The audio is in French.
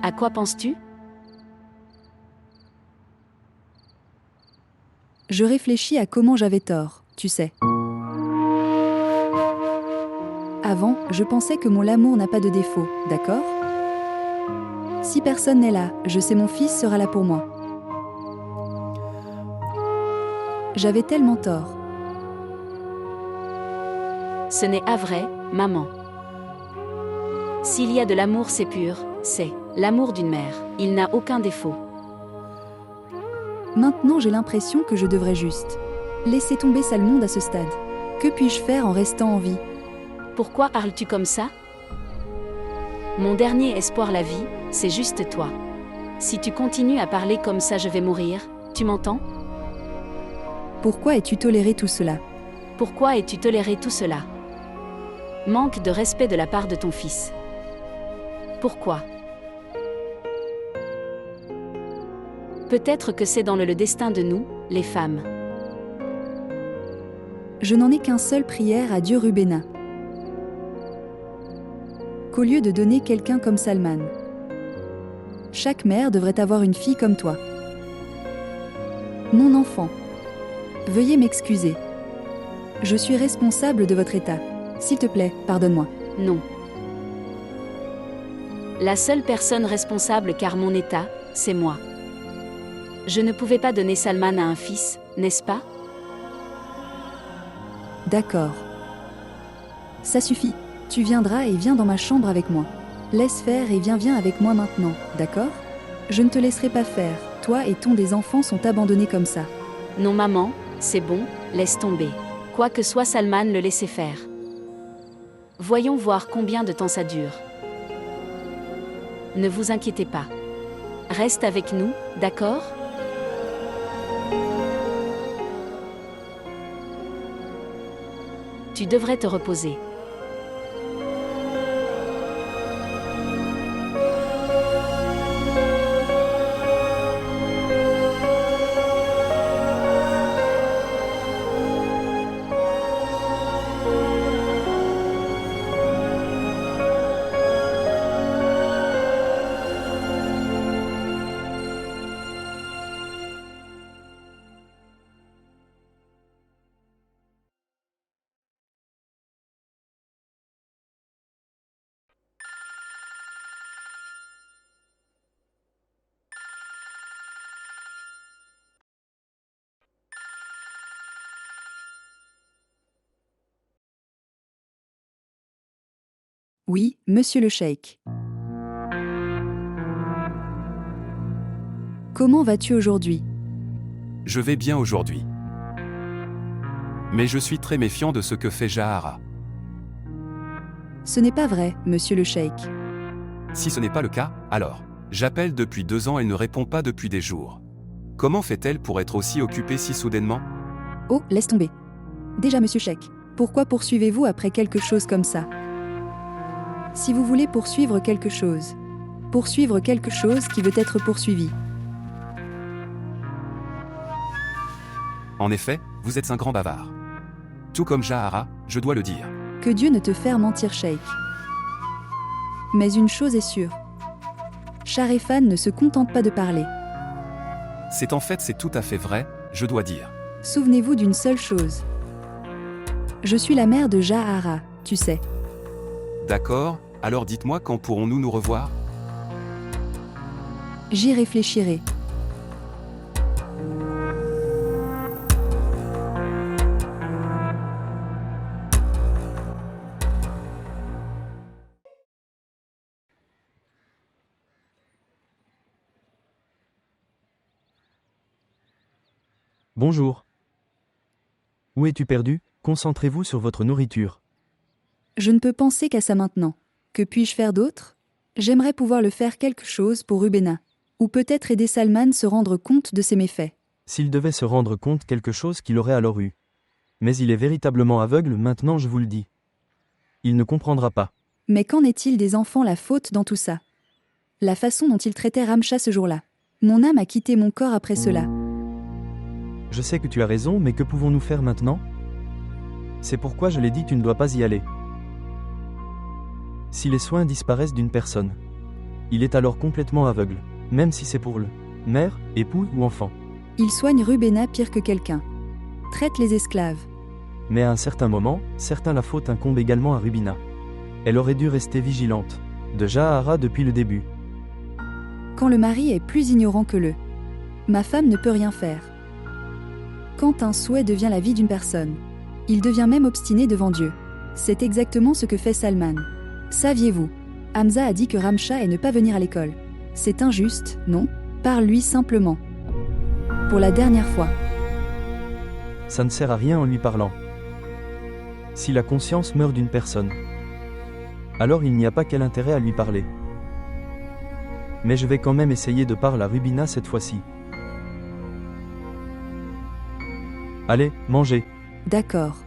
À quoi penses-tu? Je réfléchis à comment j'avais tort, tu sais. Avant, je pensais que mon l'amour n'a pas de défaut, d'accord? Si personne n'est là, je sais mon fils sera là pour moi. J'avais tellement tort. Ce n'est pas vrai, maman. S'il y a de l'amour, c'est pur, c'est l'amour d'une mère. Il n'a aucun défaut. Maintenant j'ai l'impression que je devrais juste laisser tomber Salmonde à ce stade. Que puis-je faire en restant en vie? Pourquoi parles-tu comme ça? Mon dernier espoir, la vie, c'est juste toi. Si tu continues à parler comme ça, je vais mourir, tu m'entends? Pourquoi as-tu toléré tout cela? Pourquoi as-tu toléré tout cela? Manque de respect de la part de ton fils. Pourquoi? Peut-être que c'est dans le destin de nous, les femmes. Je n'en ai qu'un seul prière à Dieu, Rubena. Qu'au lieu de donner quelqu'un comme Salman, chaque mère devrait avoir une fille comme toi. Mon enfant, veuillez m'excuser. Je suis responsable de votre état. S'il te plaît, pardonne-moi. Non. La seule personne responsable car mon état, c'est moi. Je ne pouvais pas donner Salman à un fils, n'est-ce pas? D'accord. Ça suffit. Tu viendras et viens dans ma chambre avec moi. Laisse faire et viens avec moi maintenant, d'accord? Je ne te laisserai pas faire. Toi et ton des enfants sont abandonnés comme ça. Non maman, c'est bon, laisse tomber. Quoi que soit Salman, le laisser faire. Voyons voir combien de temps ça dure. Ne vous inquiétez pas. Reste avec nous, d'accord? Tu devrais te reposer. Oui, monsieur le cheikh. Comment vas-tu aujourd'hui? Je vais bien aujourd'hui. Mais je suis très méfiant de ce que fait Jahara. Ce n'est pas vrai, monsieur le cheikh. Si ce n'est pas le cas, alors, j'appelle depuis 2 ans, elle ne répond pas depuis des jours. Comment fait-elle pour être aussi occupée si soudainement? Oh, laisse tomber. Déjà, monsieur cheikh, pourquoi poursuivez-vous après quelque chose comme ça? Si vous voulez poursuivre quelque chose qui veut être poursuivi. En effet, vous êtes un grand bavard. Tout comme Jahara, je dois le dire. Que Dieu ne te fasse mentir, cheikh. Mais une chose est sûre. Sharefan ne se contente pas de parler. C'est tout à fait vrai, je dois dire. Souvenez-vous d'une seule chose. Je suis la mère de Jahara, tu sais. D'accord, alors dites-moi quand pourrons-nous nous revoir? J'y réfléchirai. Bonjour. Où es-tu perdu? Concentrez-vous sur votre nourriture. Je ne peux penser qu'à ça maintenant. Que puis-je faire d'autre? J'aimerais pouvoir le faire quelque chose pour Rubena. Ou peut-être aider Salman se rendre compte de ses méfaits. S'il devait se rendre compte quelque chose qu'il aurait alors eu. Mais il est véritablement aveugle maintenant, je vous le dis. Il ne comprendra pas. Mais qu'en est-il des enfants, la faute dans tout ça? La façon dont il traitait Ramcha ce jour-là. Mon âme a quitté mon corps après cela. Je sais que tu as raison, mais que pouvons-nous faire maintenant? C'est pourquoi je l'ai dit, tu ne dois pas y aller. Si les soins disparaissent d'une personne, il est alors complètement aveugle, même si c'est pour le mère, époux ou enfant. Il soigne Rubena pire que quelqu'un. Traite les esclaves. Mais à un certain moment, la faute incombe également à Rubina. Elle aurait dû rester vigilante, de Jahara depuis le début. Quand le mari est plus ignorant que le. Ma femme ne peut rien faire. Quand un souhait devient la vie d'une personne, il devient même obstiné devant Dieu. C'est exactement ce que fait Salman. Saviez-vous? Hamza a dit que Ramcha est ne pas venir à l'école. C'est injuste, non? Parle-lui simplement. Pour la dernière fois. Ça ne sert à rien en lui parlant. Si la conscience meurt d'une personne, alors il n'y a pas quel intérêt à lui parler. Mais je vais quand même essayer de parler à Rubina cette fois-ci. Allez, mangez. D'accord.